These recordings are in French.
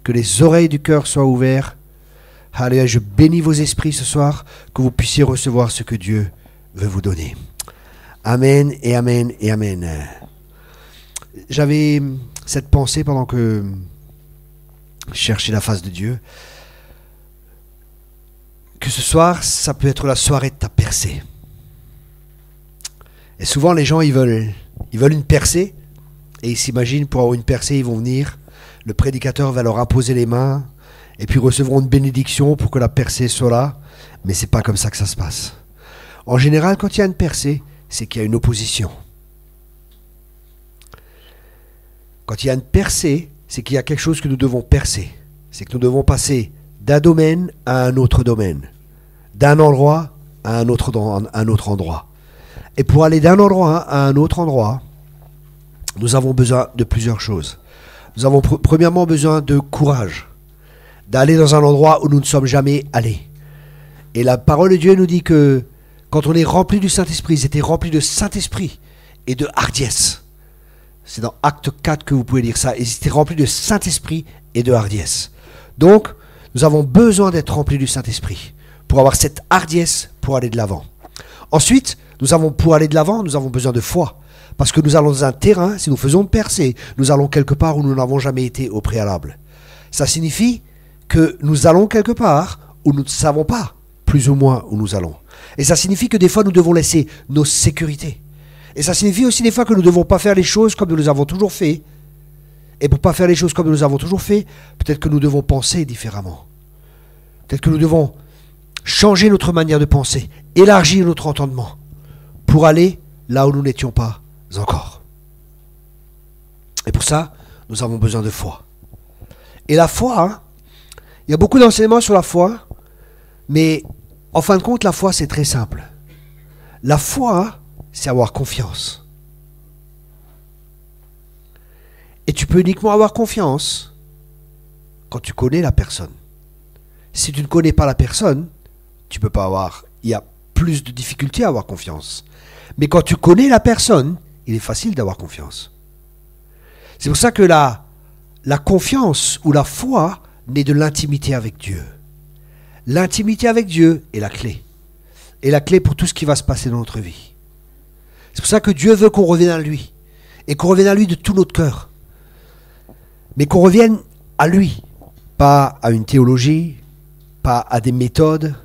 que les oreilles du cœur soient ouvertes. Alléluia, je bénis vos esprits ce soir, que vous puissiez recevoir ce que Dieu veut vous donner. Amen et amen et amen. J'avais cette pensée pendant que je cherchais la face de Dieu, que ce soir, ça peut être la soirée de ta percée. Et souvent, les gens, ils veulent une percée, et ils s'imaginent, pour avoir une percée, ils vont venir, le prédicateur va leur imposer les mains, et puis recevront une bénédiction pour que la percée soit là, mais c'est pas comme ça que ça se passe. En général, quand il y a une percée, c'est qu'il y a une opposition. Quand il y a une percée, c'est qu'il y a quelque chose que nous devons percer. C'est que nous devons passer d'un domaine à un autre domaine, d'un endroit à un autre endroit. Et pour aller d'un endroit à un autre endroit, nous avons besoin de plusieurs choses. Nous avons premièrement besoin de courage, d'aller dans un endroit où nous ne sommes jamais allés. Et la parole de Dieu nous dit que quand on est rempli du Saint-Esprit, ils étaient remplis de Saint-Esprit et de hardiesse. C'est dans Acte 4 que vous pouvez lire ça. Ils étaient remplis de Saint-Esprit et de hardiesse. Donc, nous avons besoin d'être remplis du Saint-Esprit pour avoir cette hardiesse pour aller de l'avant. Ensuite, pour aller de l'avant, nous avons besoin de foi. Parce que nous allons dans un terrain, si nous faisons percer, nous allons quelque part où nous n'avons jamais été au préalable. Ça signifie que nous allons quelque part où nous ne savons pas plus ou moins où nous allons. Et ça signifie que des fois, nous devons laisser nos sécurités. Et ça signifie aussi des fois que nous ne devons pas faire les choses comme nous les avons toujours fait. Et pour ne pas faire les choses comme nous avons toujours fait, peut-être que nous devons penser différemment. Peut-être que nous devons changer notre manière de penser, élargir notre entendement, pour aller là où nous n'étions pas encore. Et pour ça, nous avons besoin de foi. Et la foi, il y a beaucoup d'enseignements sur la foi, mais en fin de compte, la foi, c'est très simple. La foi, c'est avoir confiance. Et tu peux uniquement avoir confiance quand tu connais la personne. Si tu ne connais pas la personne, tu peux pas avoir... Il y a plus de difficultés à avoir confiance. Mais quand tu connais la personne, il est facile d'avoir confiance. C'est pour ça que la confiance ou la foi naît de l'intimité avec Dieu. L'intimité avec Dieu est la clé. Et la clé pour tout ce qui va se passer dans notre vie. C'est pour ça que Dieu veut qu'on revienne à lui. Et qu'on revienne à lui de tout notre cœur. Mais qu'on revienne à lui. Pas à une théologie, pas à des méthodes,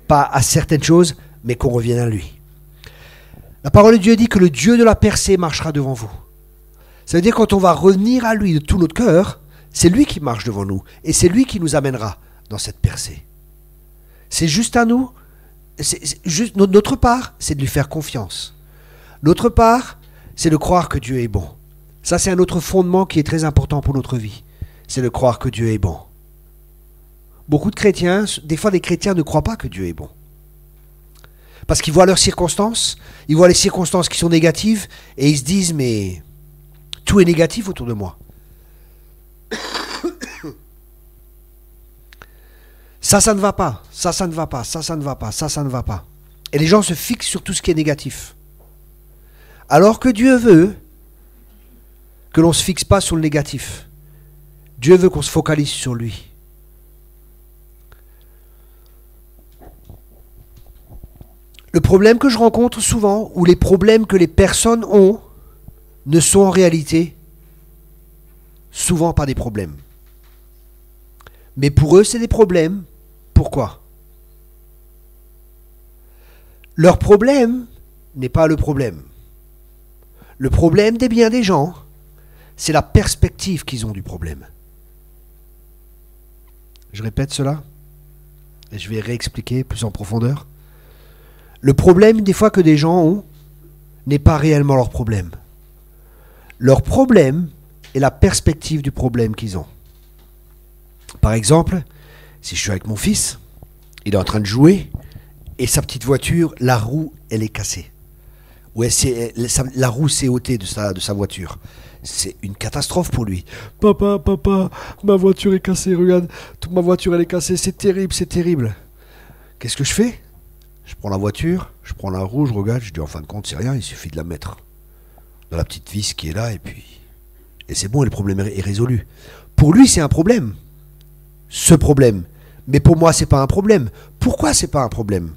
pas à certaines choses, mais qu'on revienne à lui. La parole de Dieu dit que le Dieu de la percée marchera devant vous. Ça veut dire que quand on va revenir à lui de tout notre cœur, c'est lui qui marche devant nous. Et c'est lui qui nous amènera dans cette percée. C'est juste à nous, juste notre part, c'est de lui faire confiance. L'autre part, c'est de croire que Dieu est bon. Ça, c'est un autre fondement qui est très important pour notre vie. C'est de croire que Dieu est bon. Beaucoup de chrétiens, des fois des chrétiens ne croient pas que Dieu est bon. Parce qu'ils voient leurs circonstances, ils voient les circonstances qui sont négatives, et ils se disent, mais tout est négatif autour de moi. Ça ne va pas, ça ne va pas, ça ne va pas, ça ne va pas. Et les gens se fixent sur tout ce qui est négatif. Alors que Dieu veut que l'on ne se fixe pas sur le négatif. Dieu veut qu'on se focalise sur lui. Le problème que je rencontre souvent, ou les problèmes que les personnes ont, ne sont en réalité souvent pas des problèmes. Mais pour eux, c'est des problèmes. Pourquoi ? Leur problème n'est pas le problème. Le problème des biens des gens, c'est la perspective qu'ils ont du problème. Je répète cela, et je vais réexpliquer plus en profondeur. Le problème, des fois, que des gens ont, n'est pas réellement leur problème. Leur problème est la perspective du problème qu'ils ont. Par exemple, si je suis avec mon fils, il est en train de jouer, et sa petite voiture, la roue, elle est cassée. Ouais, la roue s'est ôtée de sa voiture. C'est une catastrophe pour lui. Papa, ma voiture est cassée, regarde, toute ma voiture elle est cassée, c'est terrible, c'est terrible. Qu'est-ce que je fais ? Je prends la voiture, je prends la roue, je regarde, je dis en fin de compte c'est rien, il suffit de la mettre dans la petite vis qui est là et c'est bon, le problème est résolu. Pour lui c'est un problème, ce problème. Mais pour moi, ce n'est pas un problème. Pourquoi ce n'est pas un problème?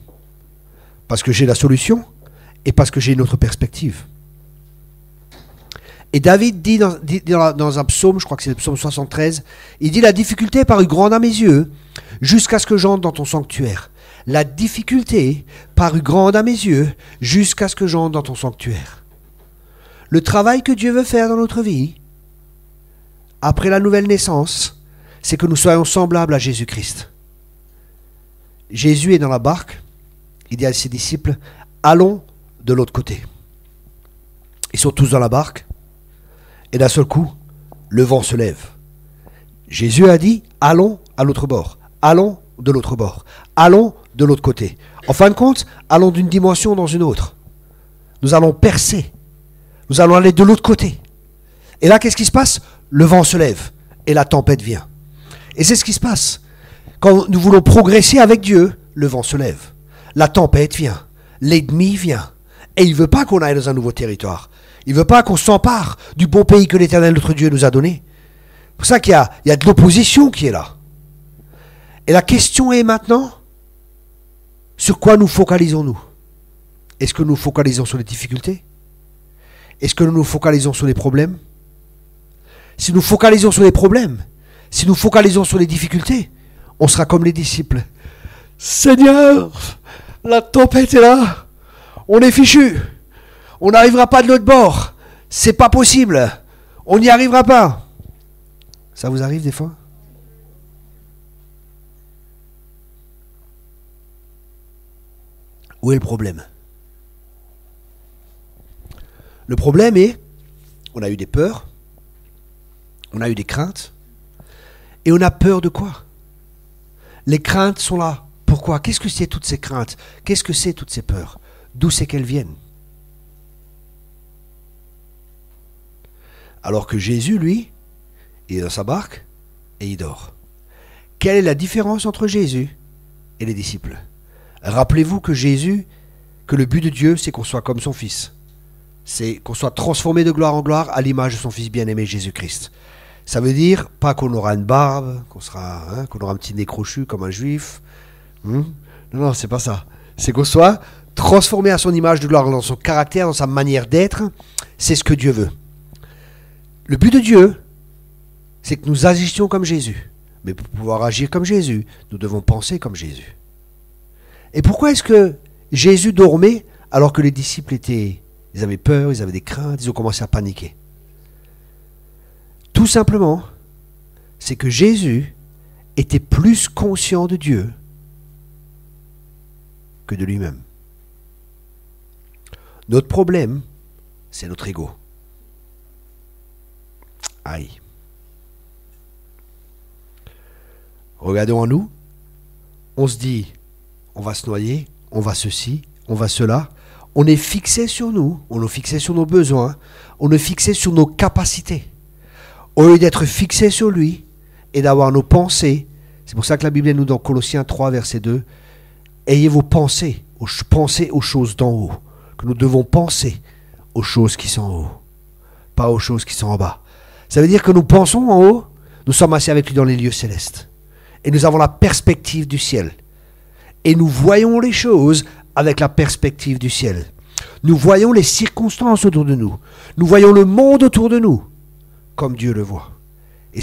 Parce que j'ai la solution et parce que j'ai une autre perspective. Et David dit dans un psaume, je crois que c'est le psaume 73, il dit « La difficulté est parue grande à mes yeux, jusqu'à ce que j'entre dans ton sanctuaire. » La difficulté parut grande à mes yeux, jusqu'à ce que j'entre dans ton sanctuaire. Le travail que Dieu veut faire dans notre vie, après la nouvelle naissance, c'est que nous soyons semblables à Jésus-Christ. Jésus est dans la barque, il dit à ses disciples « Allons de l'autre côté. » Ils sont tous dans la barque, et d'un seul coup, le vent se lève. Jésus a dit « Allons à l'autre bord. Allons de l'autre bord. Allons de l'autre côté. » En fin de compte, allons d'une dimension dans une autre. Nous allons percer. Nous allons aller de l'autre côté. Et là, qu'est-ce qui se passe? Le vent se lève et la tempête vient. Et c'est ce qui se passe. Quand nous voulons progresser avec Dieu, le vent se lève. La tempête vient. L'ennemi vient. Et il ne veut pas qu'on aille dans un nouveau territoire. Il ne veut pas qu'on s'empare du bon pays que l'Éternel, notre Dieu, nous a donné. C'est pour ça qu'il y a de l'opposition qui est là. Et la question est maintenant, sur quoi nous focalisons-nous? Est-ce que nous focalisons sur les difficultés? Est-ce que nous nous focalisons sur les problèmes? Si nous focalisons sur les problèmes, si nous focalisons sur les difficultés, on sera comme les disciples. Seigneur, la tempête est là. On est fichu. On n'arrivera pas de l'autre bord. C'est pas possible. On n'y arrivera pas. Ça vous arrive des fois? Où est le problème? Le problème est, on a eu des peurs, on a eu des craintes, et on a peur de quoi? Les craintes sont là. Pourquoi? Qu'est-ce que c'est toutes ces craintes? Qu'est-ce que c'est toutes ces peurs? D'où c'est qu'elles viennent? Alors que Jésus, lui, il est dans sa barque et il dort. Quelle est la différence entre Jésus et les disciples? Rappelez-vous que Jésus, que le but de Dieu, c'est qu'on soit comme son Fils. C'est qu'on soit transformé de gloire en gloire à l'image de son Fils bien-aimé Jésus-Christ. Ça veut dire pas qu'on aura une barbe, qu'on aura un petit nez crochu comme un juif. Non, c'est pas ça. C'est qu'on soit transformé à son image de gloire dans son caractère, dans sa manière d'être. C'est ce que Dieu veut. Le but de Dieu, c'est que nous agissions comme Jésus. Mais pour pouvoir agir comme Jésus, nous devons penser comme Jésus. Et pourquoi est-ce que Jésus dormait alors que les disciples ils avaient peur, ils avaient des craintes, ils ont commencé à paniquer? Tout simplement, c'est que Jésus était plus conscient de Dieu que de lui-même. Notre problème, c'est notre ego. Aïe. Regardons en nous, on se dit, on va se noyer, on va ceci, on va cela. On est fixé sur nous, on est fixé sur nos besoins, on est fixé sur nos capacités. Au lieu d'être fixé sur lui et d'avoir nos pensées, c'est pour ça que la Bible nous dit dans Colossiens 3, verset 2, ayez vos pensées, pensez aux choses d'en haut, que nous devons penser aux choses qui sont en haut, pas aux choses qui sont en bas. Ça veut dire que nous pensons en haut, nous sommes assis avec lui dans les lieux célestes. Et nous avons la perspective du ciel. Et nous voyons les choses avec la perspective du ciel. Nous voyons les circonstances autour de nous. Nous voyons le monde autour de nous, comme Dieu le voit. Et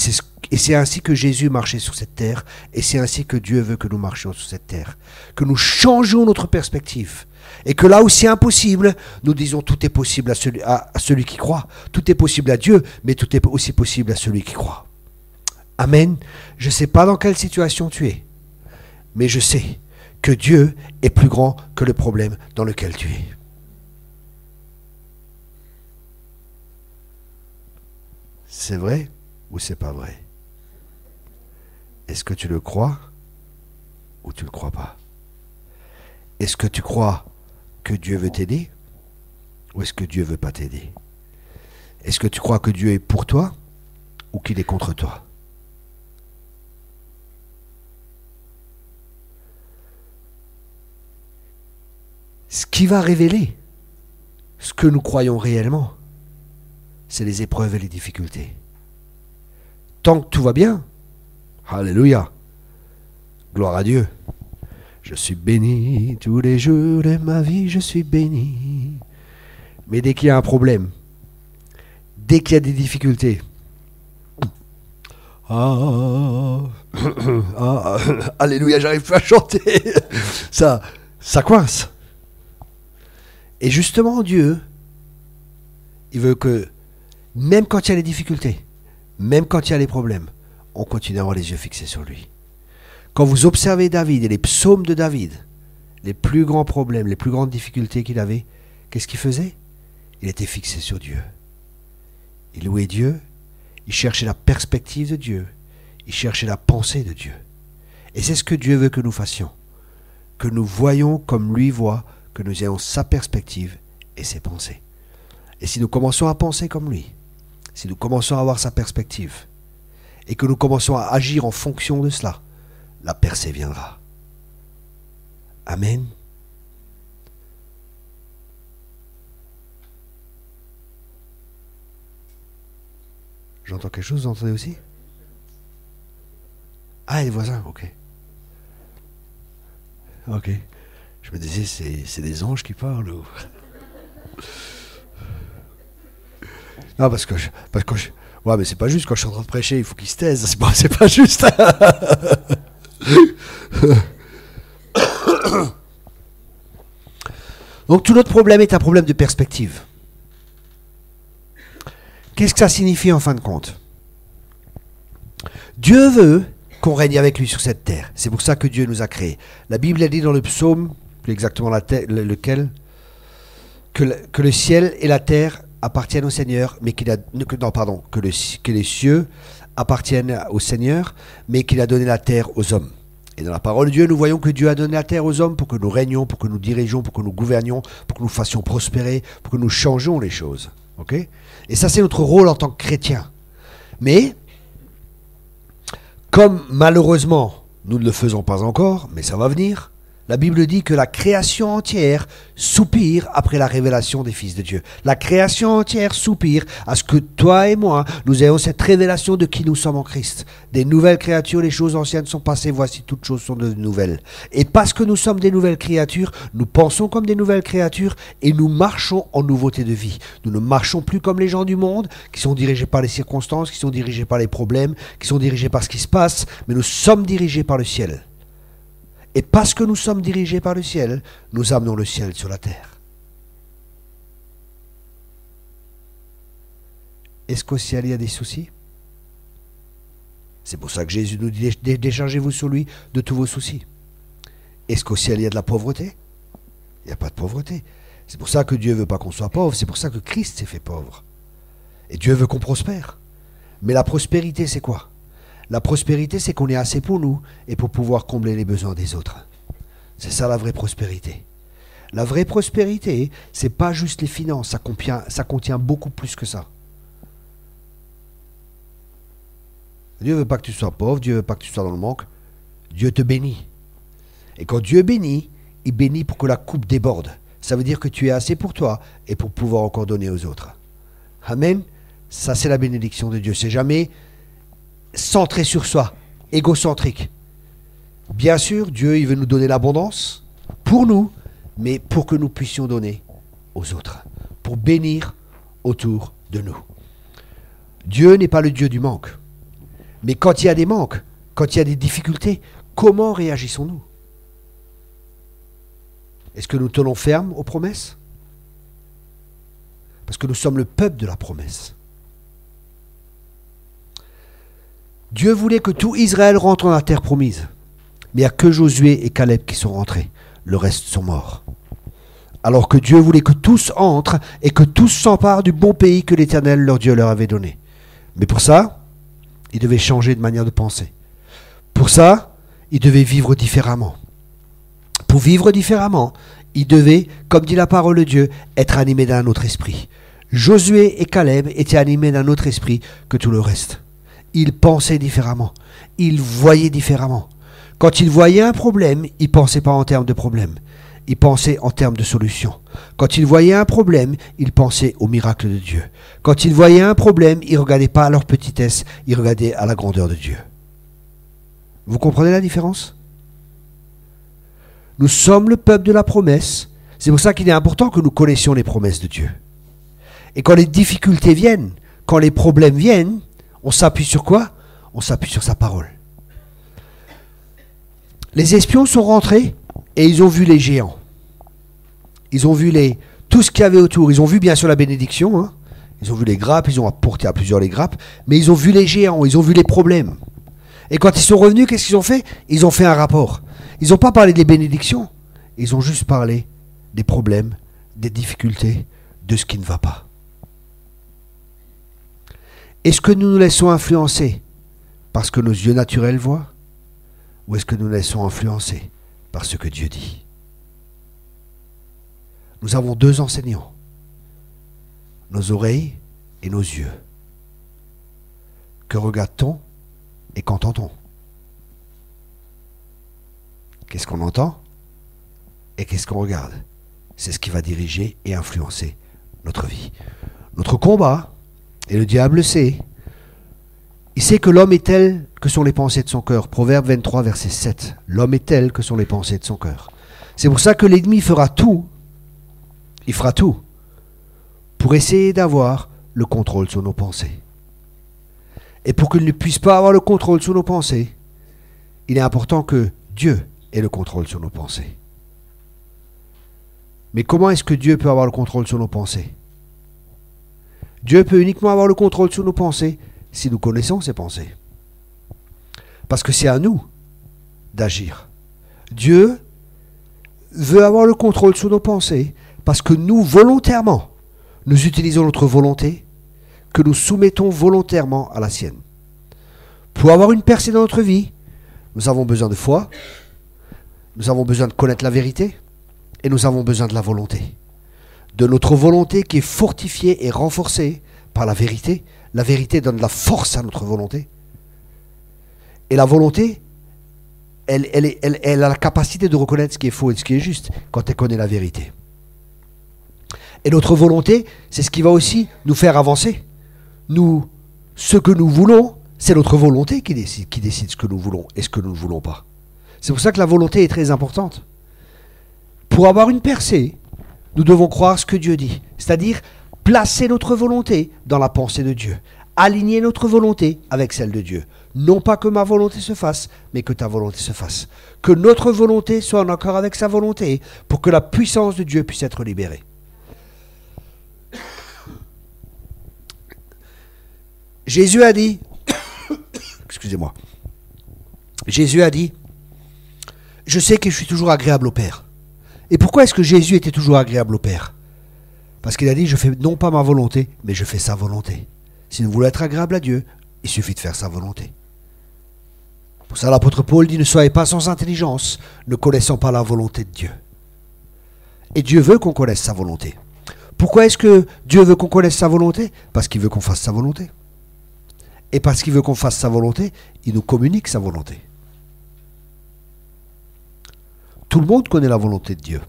c'est ainsi que Jésus marchait sur cette terre, et c'est ainsi que Dieu veut que nous marchions sur cette terre. Que nous changions notre perspective. Et que là où c'est impossible, nous disons tout est possible à celui qui croit. Tout est possible à Dieu, mais tout est aussi possible à celui qui croit. Amen. Je ne sais pas dans quelle situation tu es, mais je sais que Dieu est plus grand que le problème dans lequel tu es. C'est vrai ou c'est pas vrai? Est-ce que tu le crois ou tu ne le crois pas? Est-ce que tu crois que Dieu veut t'aider ou est-ce que Dieu ne veut pas t'aider? Est-ce que tu crois que Dieu est pour toi ou qu'il est contre toi? Ce qui va révéler ce que nous croyons réellement, c'est les épreuves et les difficultés. Tant que tout va bien, alléluia, Gloire à Dieu. Je suis béni tous les jours de ma vie, je suis béni. Mais dès qu'il y a un problème, dès qu'il y a des difficultés, alléluia, j'arrive plus à chanter. Ça coince. Et justement, Dieu, il veut que, même quand il y a les difficultés, même quand il y a les problèmes, on continue à avoir les yeux fixés sur lui. Quand vous observez David et les psaumes de David, les plus grands problèmes, les plus grandes difficultés qu'il avait, qu'est-ce qu'il faisait? Il était fixé sur Dieu. Il louait Dieu, il cherchait la perspective de Dieu, il cherchait la pensée de Dieu. Et c'est ce que Dieu veut que nous fassions, que nous voyions comme lui voit, que nous ayons sa perspective et ses pensées. Et si nous commençons à penser comme lui, si nous commençons à avoir sa perspective, et que nous commençons à agir en fonction de cela, la percée viendra. Amen. J'entends quelque chose, vous entendez aussi? Ah, les voisins, ok. Ok. Je me disais, c'est des anges qui parlent ou... Non, parce que ouais, mais c'est pas juste quand je suis en train de prêcher, il faut qu'ils se taisent. C'est pas juste. Donc tout notre problème est un problème de perspective. Qu'est-ce que ça signifie en fin de compte? Dieu veut qu'on règne avec lui sur cette terre. C'est pour ça que Dieu nous a créés. La Bible a dit dans le psaume, plus exactement lequel, que le ciel et la terre appartiennent au Seigneur, mais que les cieux appartiennent au Seigneur, mais qu'il a donné la terre aux hommes. Et dans la parole de Dieu, nous voyons que Dieu a donné la terre aux hommes pour que nous régnions, pour que nous dirigeons, pour que nous gouvernions, pour que nous fassions prospérer, pour que nous changeons les choses. Okay? Et ça, c'est notre rôle en tant que chrétien. Mais, comme malheureusement, nous ne le faisons pas encore, mais ça va venir, la Bible dit que la création entière soupire après la révélation des fils de Dieu. La création entière soupire à ce que toi et moi, nous ayons cette révélation de qui nous sommes en Christ. Des nouvelles créatures, les choses anciennes sont passées, voici toutes choses sont de nouvelles. Et parce que nous sommes des nouvelles créatures, nous pensons comme des nouvelles créatures et nous marchons en nouveauté de vie. Nous ne marchons plus comme les gens du monde, qui sont dirigés par les circonstances, qui sont dirigés par les problèmes, qui sont dirigés par ce qui se passe, mais nous sommes dirigés par le ciel. Et parce que nous sommes dirigés par le ciel, nous amenons le ciel sur la terre. Est-ce qu'au ciel il y a des soucis? C'est pour ça que Jésus nous dit déchargez-vous sur lui de tous vos soucis. Est-ce qu'au ciel il y a de la pauvreté? Il n'y a pas de pauvreté. C'est pour ça que Dieu ne veut pas qu'on soit pauvre. C'est pour ça que Christ s'est fait pauvre. Et Dieu veut qu'on prospère. Mais la prospérité, c'est quoi? La prospérité, c'est qu'on ait assez pour nous et pour pouvoir combler les besoins des autres. C'est ça la vraie prospérité. La vraie prospérité, c'est pas juste les finances, ça contient beaucoup plus que ça. Dieu ne veut pas que tu sois pauvre, Dieu ne veut pas que tu sois dans le manque. Dieu te bénit. Et quand Dieu bénit, il bénit pour que la coupe déborde. Ça veut dire que tu es assez pour toi et pour pouvoir encore donner aux autres. Amen. Ça, c'est la bénédiction de Dieu. C'est jamais centré sur soi, égocentrique. Bien sûr, Dieu, il veut nous donner l'abondance pour nous, mais pour que nous puissions donner aux autres, pour bénir autour de nous. Dieu n'est pas le Dieu du manque. Mais quand il y a des manques, quand il y a des difficultés, comment réagissons-nous? Est-ce que nous tenons ferme aux promesses? Parce que nous sommes le peuple de la promesse. Dieu voulait que tout Israël rentre dans la terre promise. Mais il n'y a que Josué et Caleb qui sont rentrés. Le reste sont morts. Alors que Dieu voulait que tous entrent et que tous s'emparent du bon pays que l'Éternel, leur Dieu, leur avait donné. Mais pour ça, ils devaient changer de manière de penser. Pour ça, ils devaient vivre différemment. Pour vivre différemment, ils devaient, comme dit la parole de Dieu, être animés d'un autre esprit. Josué et Caleb étaient animés d'un autre esprit que tout le reste. Ils pensaient différemment. Ils voyaient différemment. Quand ils voyaient un problème, ils ne pensaient pas en termes de problème. Ils pensaient en termes de solution. Quand ils voyaient un problème, ils pensaient au miracle de Dieu. Quand ils voyaient un problème, ils ne regardaient pas à leur petitesse, ils regardaient à la grandeur de Dieu. Vous comprenez la différence? Nous sommes le peuple de la promesse. C'est pour ça qu'il est important que nous connaissions les promesses de Dieu. Et quand les difficultés viennent, quand les problèmes viennent, on s'appuie sur quoi? On s'appuie sur sa parole. Les espions sont rentrés et ils ont vu les géants. Ils ont vu tout ce qu'il y avait autour. Ils ont vu bien sûr la bénédiction. Hein. Ils ont vu les grappes, ils ont apporté à plusieurs les grappes. Mais ils ont vu les géants, ils ont vu les problèmes. Et quand ils sont revenus, qu'est-ce qu'ils ont fait? Ils ont fait un rapport. Ils n'ont pas parlé des bénédictions. Ils ont juste parlé des problèmes, des difficultés, de ce qui ne va pas. Est-ce que nous nous laissons influencer parce que nos yeux naturels voient? Ou est-ce que nous nous laissons influencer par ce que Dieu dit? Nous avons deux enseignants, nos oreilles et nos yeux. Que regarde-t-on et qu'entend-on? Qu'est-ce qu'on entend et qu'est-ce qu'on regarde? C'est ce qui va diriger et influencer notre vie. Notre combat, et le diable sait, il sait que l'homme est tel que sont les pensées de son cœur. Proverbe 23, verset 7. L'homme est tel que sont les pensées de son cœur. C'est pour ça que l'ennemi fera tout, il fera tout, pour essayer d'avoir le contrôle sur nos pensées. Et pour qu'il ne puisse pas avoir le contrôle sur nos pensées, il est important que Dieu ait le contrôle sur nos pensées. Mais comment est-ce que Dieu peut avoir le contrôle sur nos pensées? Dieu peut uniquement avoir le contrôle sur nos pensées si nous connaissons ses pensées. Parce que c'est à nous d'agir. Dieu veut avoir le contrôle sur nos pensées parce que nous, volontairement, nous utilisons notre volonté, que nous soumettons volontairement à la sienne. Pour avoir une percée dans notre vie, nous avons besoin de foi, nous avons besoin de connaître la vérité, et nous avons besoin de la volonté. De notre volonté qui est fortifiée et renforcée par la vérité. La vérité donne de la force à notre volonté. Et la volonté, elle a la capacité de reconnaître ce qui est faux et ce qui est juste quand elle connaît la vérité. Et notre volonté, c'est ce qui va aussi nous faire avancer. Nous, ce que nous voulons, c'est notre volonté qui décide ce que nous voulons et ce que nous ne voulons pas. C'est pour ça que la volonté est très importante. Pour avoir une percée, nous devons croire ce que Dieu dit. C'est-à-dire placer notre volonté dans la pensée de Dieu. Aligner notre volonté avec celle de Dieu. Non pas que ma volonté se fasse, mais que ta volonté se fasse. Que notre volonté soit en accord avec sa volonté pour que la puissance de Dieu puisse être libérée. Jésus a dit, excusez-moi, Jésus a dit, je sais que je suis toujours agréable au Père. Et pourquoi est-ce que Jésus était toujours agréable au Père? Parce qu'il a dit, je fais non pas ma volonté, mais je fais sa volonté. Si nous voulons être agréables à Dieu, il suffit de faire sa volonté. Pour ça, l'apôtre Paul dit, ne soyez pas sans intelligence, ne connaissant pas la volonté de Dieu. Et Dieu veut qu'on connaisse sa volonté. Pourquoi est-ce que Dieu veut qu'on connaisse sa volonté? Parce qu'il veut qu'on fasse sa volonté. Et parce qu'il veut qu'on fasse sa volonté, il nous communique sa volonté. Tout le monde connaît la volonté de Dieu.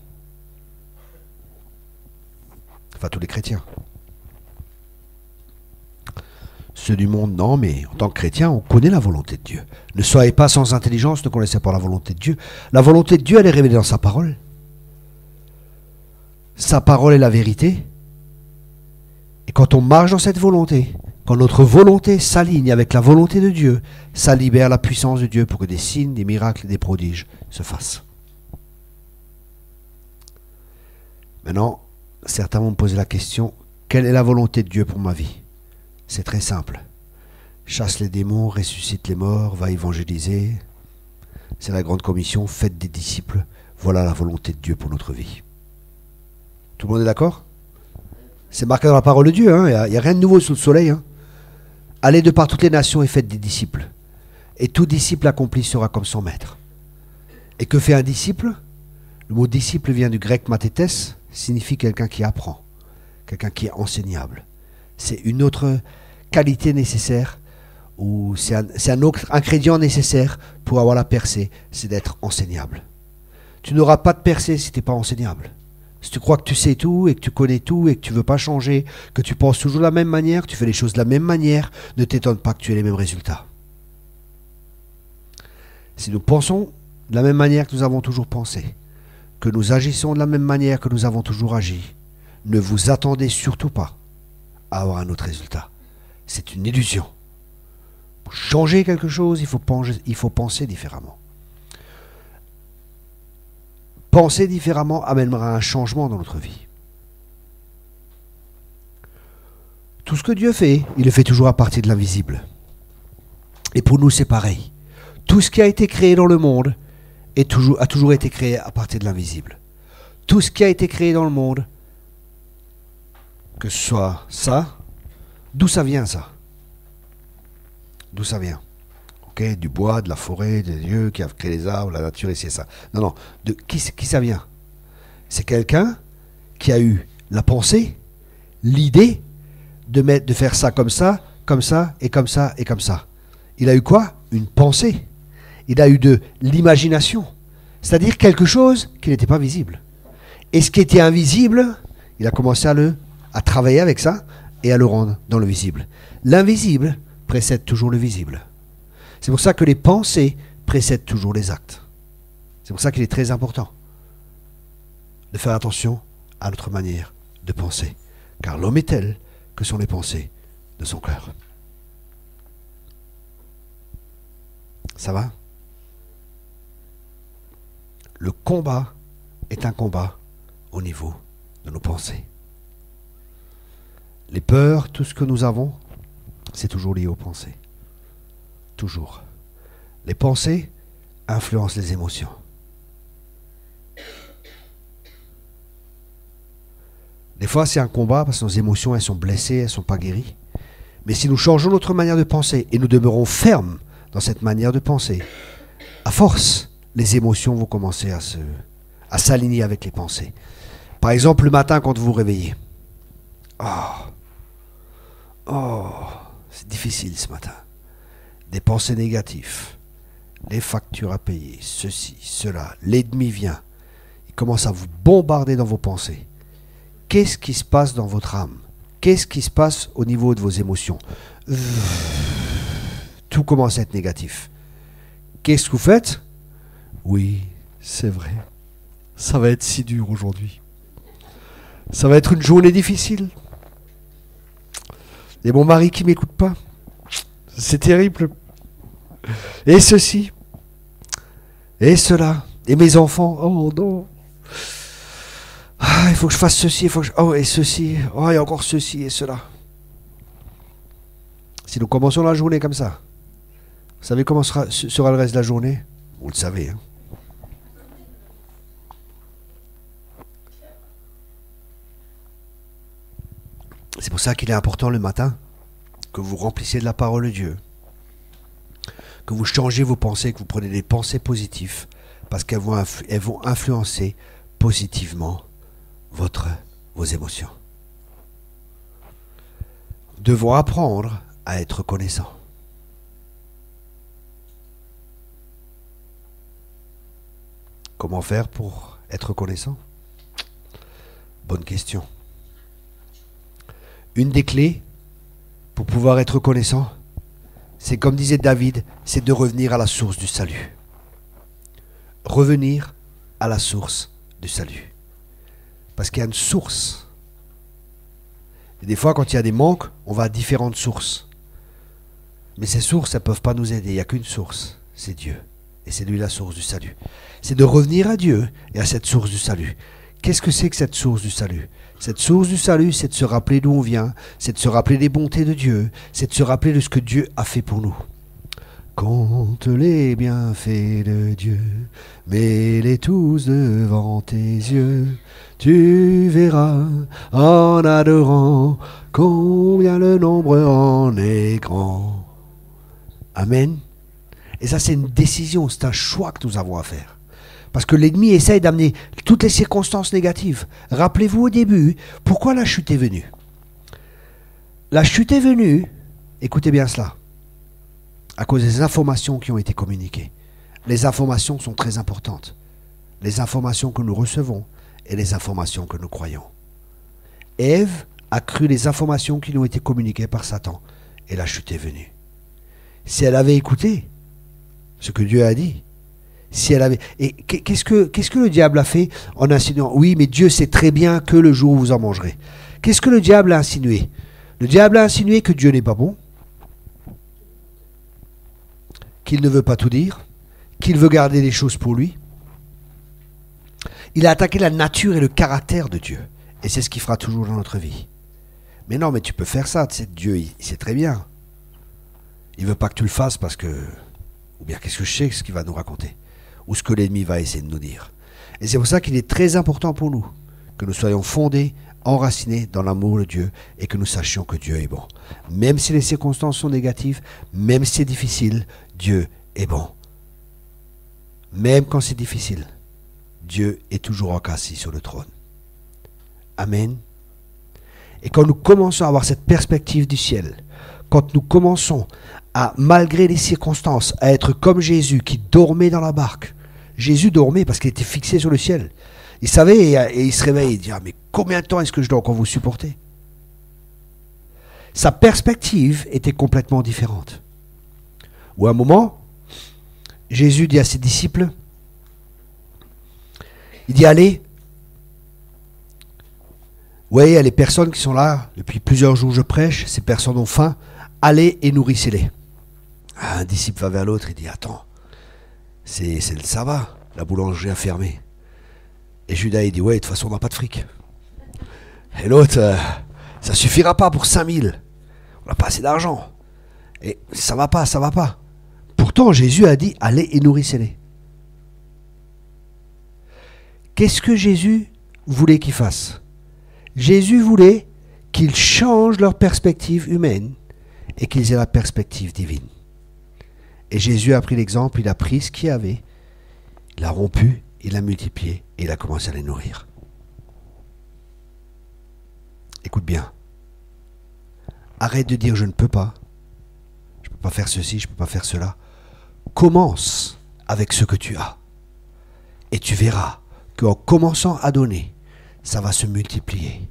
Enfin, tous les chrétiens. Ceux du monde, non, mais en tant que chrétien, on connaît la volonté de Dieu. Ne soyez pas sans intelligence, ne connaissez pas la volonté de Dieu. La volonté de Dieu, elle est révélée dans sa parole. Sa parole est la vérité. Et quand on marche dans cette volonté, quand notre volonté s'aligne avec la volonté de Dieu, ça libère la puissance de Dieu pour que des signes, des miracles et des prodiges se fassent. Maintenant, certains vont me poser la question, quelle est la volonté de Dieu pour ma vie? C'est très simple. Chasse les démons, ressuscite les morts, va évangéliser. C'est la grande commission, faites des disciples. Voilà la volonté de Dieu pour notre vie. Tout le monde est d'accord? C'est marqué dans la parole de Dieu, hein. Il n'y a rien de nouveau sous le soleil. Hein. Allez de par toutes les nations et faites des disciples. Et tout disciple accompli sera comme son maître. Et que fait un disciple? Le mot disciple vient du grec mathetes, signifie quelqu'un qui apprend, quelqu'un qui est enseignable. C'est une autre qualité nécessaire, ou c'est un autre ingrédient nécessaire pour avoir la percée, c'est d'être enseignable. Tu n'auras pas de percée si tu n'es pas enseignable. Si tu crois que tu sais tout et que tu connais tout et que tu ne veux pas changer, que tu penses toujours de la même manière, que tu fais les choses de la même manière, ne t'étonne pas que tu aies les mêmes résultats. Si nous pensons de la même manière que nous avons toujours pensé, que nous agissons de la même manière que nous avons toujours agi, ne vous attendez surtout pas à avoir un autre résultat. C'est une illusion. Pour changer quelque chose, il faut penser différemment. Penser différemment amènera un changement dans notre vie. Tout ce que Dieu fait, il le fait toujours à partir de l'invisible. Et pour nous, c'est pareil. Tout ce qui a été créé dans le monde a toujours été créé à partir de l'invisible. Tout ce qui a été créé dans le monde, que ce soit ça, d'où ça vient ça? D'où ça vient? Okay, du bois, de la forêt, de Dieu qui a créé les arbres, la nature et c'est ça. Non, de qui ça vient? C'est quelqu'un qui a eu la pensée, l'idée de faire ça, et comme ça, et comme ça. Il a eu quoi? Une pensée. Il a eu de l'imagination. C'est-à-dire quelque chose qui n'était pas visible. Et ce qui était invisible, il a commencé à travailler avec ça et à le rendre dans le visible. L'invisible précède toujours le visible. C'est pour ça que les pensées précèdent toujours les actes. C'est pour ça qu'il est très important de faire attention à notre manière de penser. Car l'homme est tel que sont les pensées de son cœur. Ça va? Le combat est un combat au niveau de nos pensées. Les peurs, tout ce que nous avons, c'est toujours lié aux pensées. Toujours. Les pensées influencent les émotions. Des fois, c'est un combat parce que nos émotions, elles sont blessées, elles ne sont pas guéries. Mais si nous changeons notre manière de penser et nous demeurons fermes dans cette manière de penser, à force, les émotions vont commencer à s'aligner avec les pensées. Par exemple, le matin, quand vous vous réveillez. C'est difficile ce matin. Des pensées négatives, les factures à payer, ceci, cela, l'ennemi vient. Il commence à vous bombarder dans vos pensées. Qu'est-ce qui se passe dans votre âme? Qu'est-ce qui se passe au niveau de vos émotions? Tout commence à être négatif. Qu'est-ce que vous faites? Oui, c'est vrai. Ça va être si dur aujourd'hui. Ça va être une journée difficile. Et mon mari qui ne m'écoute pas. C'est terrible. Et ceci. Et cela. Et mes enfants. Oh non. Il faut que je fasse ceci. Et ceci. Et encore ceci et cela. Si nous commençons la journée comme ça, vous savez comment sera le reste de la journée? Vous le savez. Hein? C'est pour ça qu'il est important le matin que vous remplissiez de la parole de Dieu, que vous changez vos pensées, que vous prenez des pensées positives, parce qu'elles vont influencer positivement vos émotions. Nous devons apprendre à être reconnaissants. Comment faire pour être reconnaissant? Bonne question. Une des clés pour pouvoir être reconnaissant, c'est comme disait David, c'est de revenir à la source du salut. Revenir à la source du salut. Parce qu'il y a une source. Et des fois, quand il y a des manques, on va à différentes sources. Mais ces sources, elles ne peuvent pas nous aider. Il n'y a qu'une source, c'est Dieu. Et c'est lui la source du salut. C'est de revenir à Dieu et à cette source du salut. Qu'est-ce que c'est que cette source du salut? Cette source du salut, c'est de se rappeler d'où on vient, c'est de se rappeler des bontés de Dieu, c'est de se rappeler de ce que Dieu a fait pour nous. Compte les bienfaits de Dieu, mets-les tous devant tes yeux. Tu verras en adorant combien le nombre en est grand. Amen. Et ça, c'est une décision, c'est un choix que nous avons à faire. Parce que l'ennemi essaye d'amener toutes les circonstances négatives. Rappelez-vous au début, pourquoi la chute est venue? La chute est venue, écoutez bien cela, à cause des informations qui ont été communiquées. Les informations sont très importantes. Les informations que nous recevons et les informations que nous croyons. Ève a cru les informations qui lui ont été communiquées par Satan et la chute est venue. Si elle avait écouté ce que Dieu a dit, Si elle avait... Et qu'est-ce que le diable a fait en insinuant? Oui, mais Dieu sait très bien que le jour où vous en mangerez. Qu'est-ce que le diable a insinué? Le diable a insinué que Dieu n'est pas bon, qu'il ne veut pas tout dire, qu'il veut garder les choses pour lui. Il a attaqué la nature et le caractère de Dieu. Et c'est ce qu'il fera toujours dans notre vie. Mais non, mais tu peux faire ça, tu sais, Dieu, il sait très bien. Il veut pas que tu le fasses parce que... Ou bien qu'est-ce que je sais, ce qu'il va nous raconter. Ou ce que l'ennemi va essayer de nous dire. Et c'est pour ça qu'il est très important pour nous que nous soyons fondés, enracinés dans l'amour de Dieu et que nous sachions que Dieu est bon. Même si les circonstances sont négatives, même si c'est difficile, Dieu est bon. Même quand c'est difficile, Dieu est toujours assis sur le trône. Amen. Et quand nous commençons à avoir cette perspective du ciel, quand nous commençons à, malgré les circonstances, à être comme Jésus qui dormait dans la barque. Jésus dormait parce qu'il était fixé sur le ciel. Il savait et il se réveille et il dit, ah, mais combien de temps est-ce que je dois encore vous supporter? Sa perspective était complètement différente. Ou à un moment, Jésus dit à ses disciples, il dit, allez, vous voyez, il y a les personnes qui sont là, depuis plusieurs jours je prêche, ces personnes ont faim, allez et nourrissez-les. Un disciple va vers l'autre, il dit, attends, c'est le sabbat, la boulangerie a fermé. Et Judas, il dit, ouais, de toute façon, on n'a pas de fric. Et l'autre, ça suffira pas pour 5000. On n'a pas assez d'argent. Et ça va pas, ça va pas. Pourtant, Jésus a dit, allez et nourrissez-les. Qu'est-ce que Jésus voulait qu'ils fassent? Jésus voulait qu'ils changent leur perspective humaine et qu'ils aient la perspective divine. Et Jésus a pris l'exemple, il a pris ce qu'il y avait, il l'a rompu, il l'a multiplié et il a commencé à les nourrir. Écoute bien. Arrête de dire je ne peux pas faire ceci, je ne peux pas faire cela. Commence avec ce que tu as. Et tu verras qu'en commençant à donner, ça va se multiplier.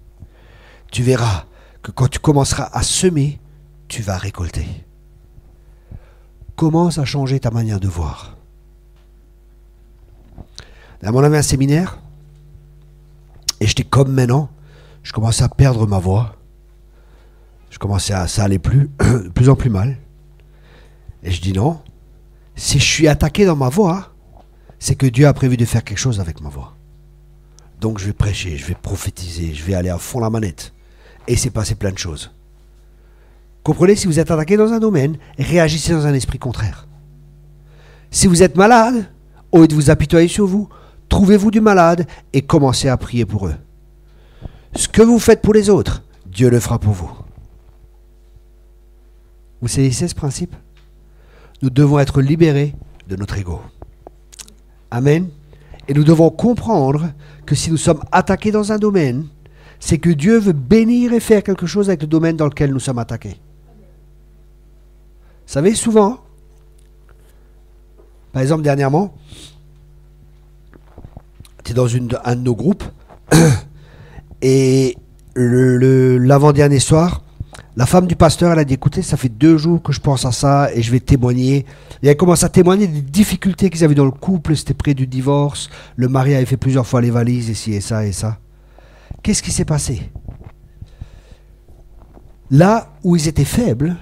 Tu verras que quand tu commenceras à semer, tu vas récolter. Commence à changer ta manière de voir. Là, on avait un séminaire, et j'étais comme maintenant, je commençais à perdre ma voix. Ça allait de plus en plus mal. Et je dis non, si je suis attaqué dans ma voix, c'est que Dieu a prévu de faire quelque chose avec ma voix. Donc je vais prêcher, je vais prophétiser, je vais aller à fond la manette. Et il s'est passé plein de choses. Comprenez, si vous êtes attaqué dans un domaine, réagissez dans un esprit contraire. Si vous êtes malade, au lieu de vous apitoyer sur vous, trouvez-vous du malade et commencez à prier pour eux. Ce que vous faites pour les autres, Dieu le fera pour vous. Vous saisissez ce principe? Nous devons être libérés de notre ego. Amen. Et nous devons comprendre que si nous sommes attaqués dans un domaine, c'est que Dieu veut bénir et faire quelque chose avec le domaine dans lequel nous sommes attaqués. Vous savez, souvent, par exemple, dernièrement, tu es dans un de nos groupes, et l'avant-dernier soir, la femme du pasteur, elle a dit, écoutez, ça fait 2 jours que je pense à ça, et je vais témoigner. Et elle commence à témoigner des difficultés qu'ils avaient dans le couple, c'était près du divorce, le mari avait fait plusieurs fois les valises, ici et ça et ça. Qu'est-ce qui s'est passé? Là où ils étaient faibles,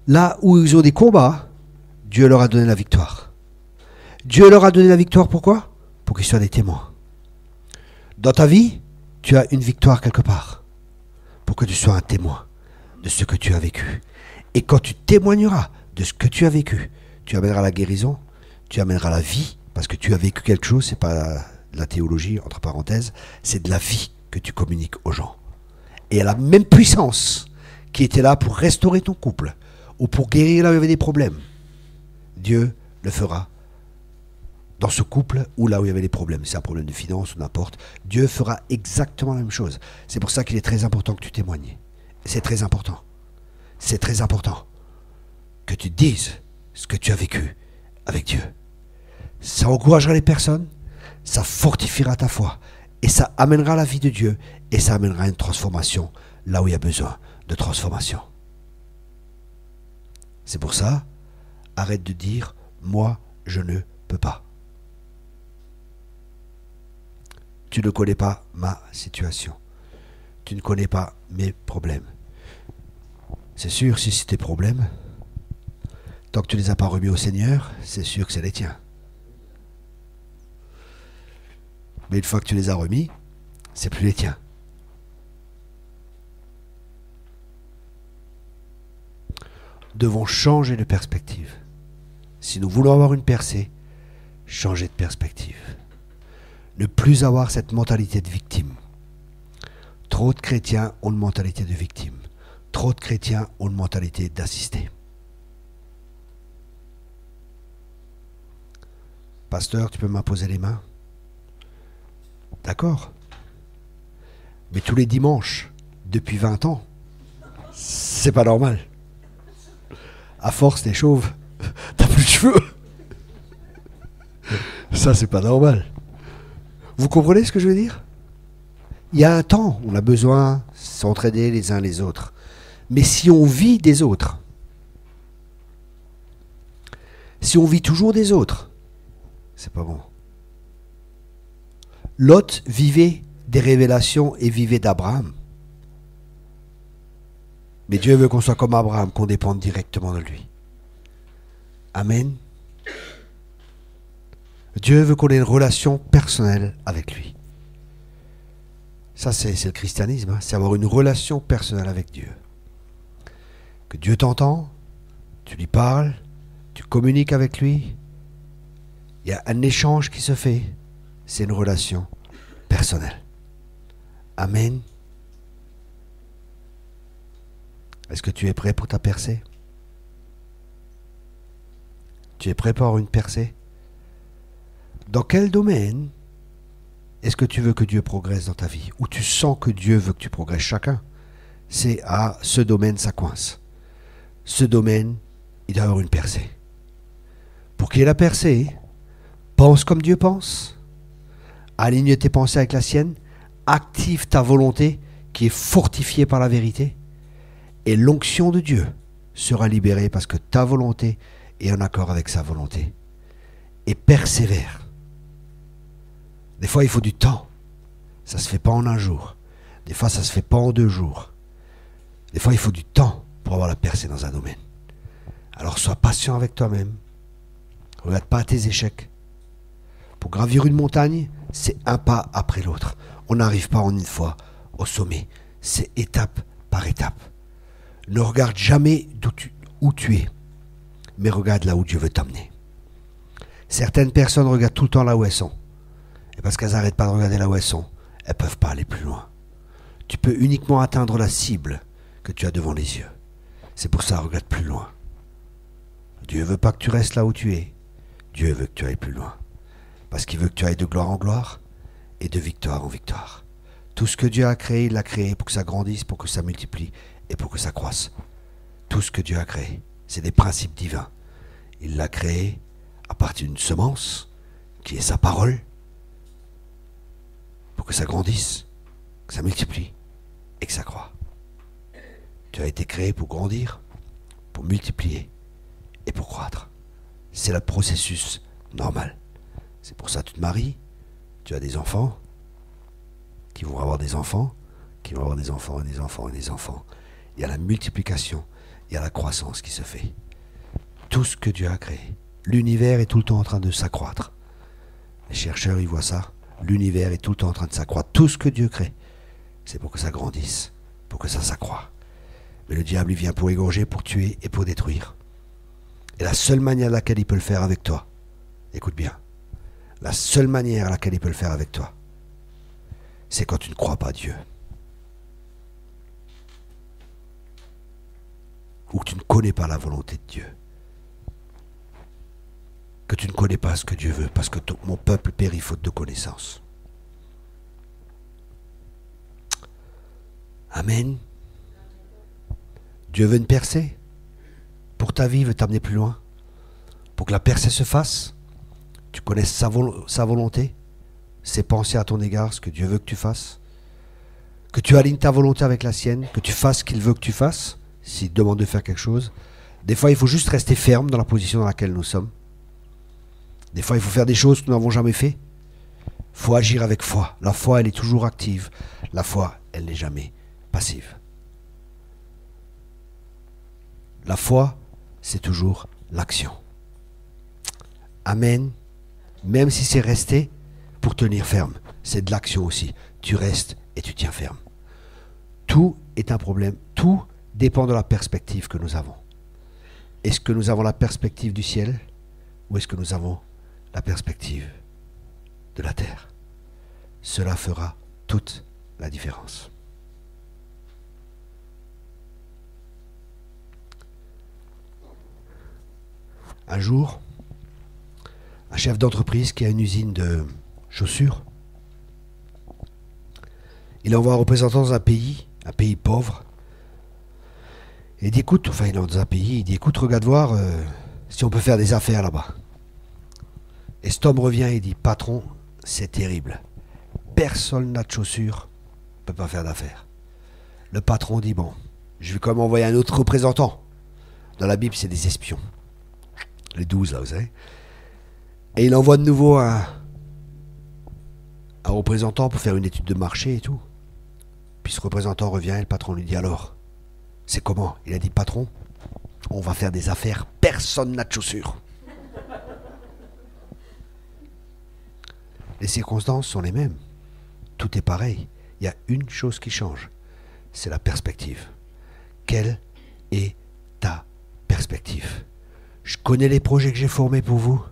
là où ils ont des combats, Dieu leur a donné la victoire. Dieu leur a donné la victoire, pourquoi? Pour qu'ils soient des témoins. Dans ta vie, tu as une victoire quelque part, pour que tu sois un témoin de ce que tu as vécu. Et quand tu témoigneras de ce que tu as vécu, tu amèneras la guérison, tu amèneras la vie, parce que tu as vécu quelque chose, c'est pas la théologie, entre parenthèses, c'est de la vie que tu communiques aux gens. Et à la même puissance qui était là pour restaurer ton couple, ou pour guérir là où il y avait des problèmes, Dieu le fera dans ce couple ou là où il y avait des problèmes. C'est un problème de finance ou n'importe. Dieu fera exactement la même chose. C'est pour ça qu'il est très important que tu témoignes. C'est très important. C'est très important que tu dises ce que tu as vécu avec Dieu. Ça encouragera les personnes, ça fortifiera ta foi et ça amènera la vie de Dieu et ça amènera une transformation là où il y a besoin de transformation. C'est pour ça, arrête de dire « moi, je ne peux pas. Tu ne connais pas ma situation. Tu ne connais pas mes problèmes. C'est sûr, si c'est tes problèmes, tant que tu ne les as pas remis au Seigneur, c'est sûr que c'est les tiens. Mais une fois que tu les as remis, c'est plus les tiens. Nous devons changer de perspective. Si nous voulons avoir une percée, changer de perspective. Ne plus avoir cette mentalité de victime. Trop de chrétiens ont une mentalité de victime. Trop de chrétiens ont une mentalité d'assister. Pasteur, tu peux m'imposer les mains? D'accord. Mais tous les dimanches, depuis 20 ans, c'est pas normal. À force, t'es chauve, t'as plus de cheveux. Ça, c'est pas normal. Vous comprenez ce que je veux dire? Il y a un temps, on a besoin de s'entraider les uns les autres. Mais si on vit des autres, si on vit toujours des autres, c'est pas bon. Lot vivait des révélations et vivait d'Abraham. Mais Dieu veut qu'on soit comme Abraham, qu'on dépende directement de lui. Amen. Dieu veut qu'on ait une relation personnelle avec lui. Ça, c'est le christianisme, hein. C'est avoir une relation personnelle avec Dieu. Que Dieu t'entend, tu lui parles, tu communiques avec lui. Il y a un échange qui se fait. C'est une relation personnelle. Amen. Est-ce que tu es prêt pour ta percée? Tu es prêt pour avoir une percée? Dans quel domaine est-ce que tu veux que Dieu progresse dans ta vie? Ou tu sens que Dieu veut que tu progresses? Chacun. C'est ce domaine, ça coince. Ce domaine, il doit avoir une percée. Pour qu'il y ait la percée, pense comme Dieu pense. Aligne tes pensées avec la sienne. Active ta volonté qui est fortifiée par la vérité. Et l'onction de Dieu sera libérée parce que ta volonté est en accord avec sa volonté. Et persévère. Des fois, il faut du temps. Ça ne se fait pas en un jour. Des fois, ça ne se fait pas en 2 jours. Des fois, il faut du temps pour avoir la percée dans un domaine. Alors, sois patient avec toi-même. Regarde pas tes échecs. Pour gravir une montagne, c'est un pas après l'autre. On n'arrive pas en une fois au sommet. C'est étape par étape. Ne regarde jamais où tu es, mais regarde là où Dieu veut t'amener. Certaines personnes regardent tout le temps là où elles sont. Et parce qu'elles n'arrêtent pas de regarder là où elles sont, elles ne peuvent pas aller plus loin. Tu peux uniquement atteindre la cible que tu as devant les yeux. C'est pour ça, regarde plus loin. Dieu ne veut pas que tu restes là où tu es. Dieu veut que tu ailles plus loin. Parce qu'il veut que tu ailles de gloire en gloire et de victoire en victoire. Tout ce que Dieu a créé, il l'a créé pour que ça grandisse, pour que ça multiplie et pour que ça croisse. Tout ce que Dieu a créé, c'est des principes divins. Il l'a créé à partir d'une semence, qui est sa parole, pour que ça grandisse, que ça multiplie et que ça croît. Tu as été créé pour grandir, pour multiplier et pour croître. C'est le processus normal. C'est pour ça que tu te maries, tu as des enfants, qui vont avoir des enfants, qui vont avoir des enfants et des enfants et des enfants. Il y a la multiplication, il y a la croissance qui se fait. Tout ce que Dieu a créé. L'univers est tout le temps en train de s'accroître. Les chercheurs, ils voient ça. L'univers est tout le temps en train de s'accroître. Tout ce que Dieu crée, c'est pour que ça grandisse, pour que ça s'accroît. Mais le diable, il vient pour égorger, pour tuer et pour détruire. Et la seule manière à laquelle il peut le faire avec toi, écoute bien, la seule manière à laquelle il peut le faire avec toi, c'est quand tu ne crois pas Dieu. Ou que tu ne connais pas la volonté de Dieu. Que tu ne connais pas ce que Dieu veut, parce que mon peuple périt faute de connaissance. Amen. Dieu veut une percée. Pour ta vie, il veut t'amener plus loin. Pour que la percée se fasse, tu connaisses sa volonté, ses pensées à ton égard, ce que Dieu veut que tu fasses. Que tu alignes ta volonté avec la sienne, que tu fasses ce qu'il veut que tu fasses, s'il te demande de faire quelque chose. Des fois, il faut juste rester ferme dans la position dans laquelle nous sommes. Des fois, il faut faire des choses que nous n'avons jamais fait. Il faut agir avec foi. La foi, elle est toujours active. La foi, elle n'est jamais passive. La foi, c'est toujours l'action. Amen. Même si c'est rester pour tenir ferme, c'est de l'action aussi. Tu restes et tu tiens ferme. Tout est un problème. Tout dépend de la perspective que nous avons. Est-ce que nous avons la perspective du ciel ou est-ce que nous avons la perspective de la terre? Cela fera toute la différence. Un jour, un chef d'entreprise qui a une usine de chaussures, il envoie un représentant dans un pays pauvre, et il dit écoute, enfin il est dans un pays, il dit écoute, regarde voir si on peut faire des affaires là-bas. Et cet homme revient et dit patron, c'est terrible. Personne n'a de chaussures, ne peut pas faire d'affaires. Le patron dit bon, je vais quand même envoyer un autre représentant. Dans la Bible, c'est des espions. Les 12 là, vous savez. Et il envoie de nouveau un représentant pour faire une étude de marché et tout. Puis ce représentant revient et le patron lui dit alors, c'est comment? Il a dit patron, on va faire des affaires, personne n'a de chaussures. Les circonstances sont les mêmes. Tout est pareil. Il y a une chose qui change. C'est la perspective. Quelle est ta perspective? Je connais les projets que j'ai formés pour vous.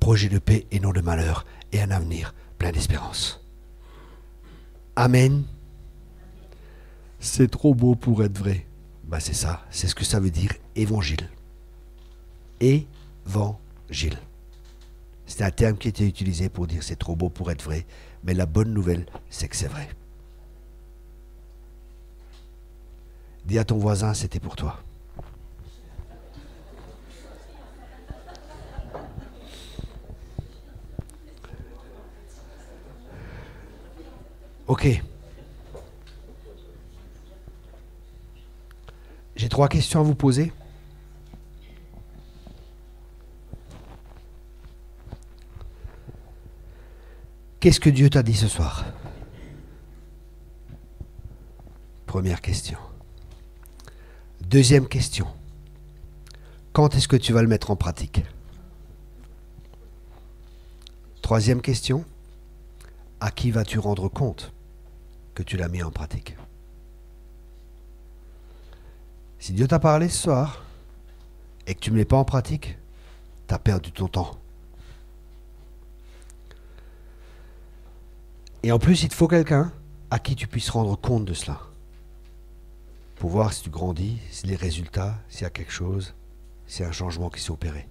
Projets de paix et non de malheur. Et un avenir plein d'espérance. Amen. C'est trop beau pour être vrai. Ben c'est ça. C'est ce que ça veut dire évangile. Évangile. C'est un terme qui était utilisé pour dire c'est trop beau pour être vrai. Mais la bonne nouvelle, c'est que c'est vrai. Dis à ton voisin, c'était pour toi. Ok. J'ai 3 questions à vous poser. Qu'est-ce que Dieu t'a dit ce soir? Première question. Deuxième question. Quand est-ce que tu vas le mettre en pratique? Troisième question. À qui vas-tu rendre compte que tu l'as mis en pratique? Si Dieu t'a parlé ce soir et que tu ne le mets pas en pratique, tu as perdu ton temps. Et en plus, il te faut quelqu'un à qui tu puisses rendre compte de cela. Pour voir si tu grandis, si les résultats, s'il y a quelque chose, s'il y a un changement qui s'est opéré.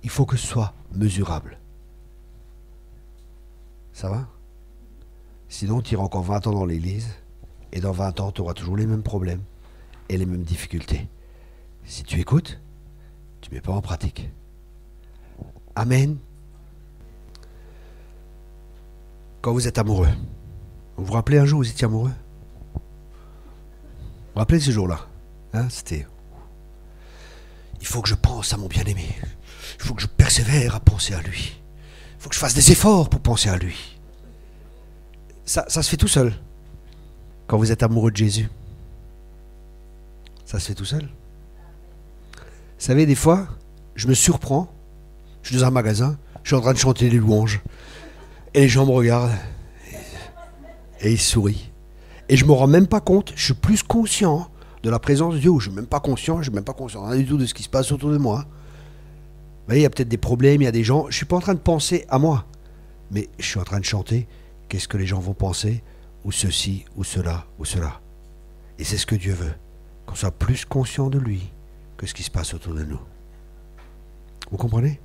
Il faut que ce soit mesurable. Ça va? Sinon, tu iras encore 20 ans dans l'église, et dans 20 ans, tu auras toujours les mêmes problèmes et les mêmes difficultés. Si tu écoutes, tu ne mets pas en pratique. Amen. Quand vous êtes amoureux, vous vous rappelez un jour où vous étiez amoureux? Vous vous rappelez ce jour-là? Hein, c'était... Il faut que je pense à mon bien-aimé. Il faut que je persévère à penser à lui. Il faut que je fasse des efforts pour penser à lui. Ça se fait tout seul. Quand vous êtes amoureux de Jésus, ça se fait tout seul. Vous savez, des fois, je me surprends. Je suis dans un magasin, je suis en train de chanter les louanges. Et les gens me regardent. Et ils sourient. Et je ne me rends même pas compte. Je suis plus conscient de la présence de Dieu. Je ne suis même pas conscient. Je ne suis même pas conscient rien du tout de ce qui se passe autour de moi. Vous voyez, il y a peut-être des problèmes, il y a des gens. Je ne suis pas en train de penser à moi. Mais je suis en train de chanter. Qu'est-ce que les gens vont penser? Ou ceci, ou cela, ou cela. Et c'est ce que Dieu veut. Qu'on soit plus conscient de lui que ce qui se passe autour de nous. Vous comprenez?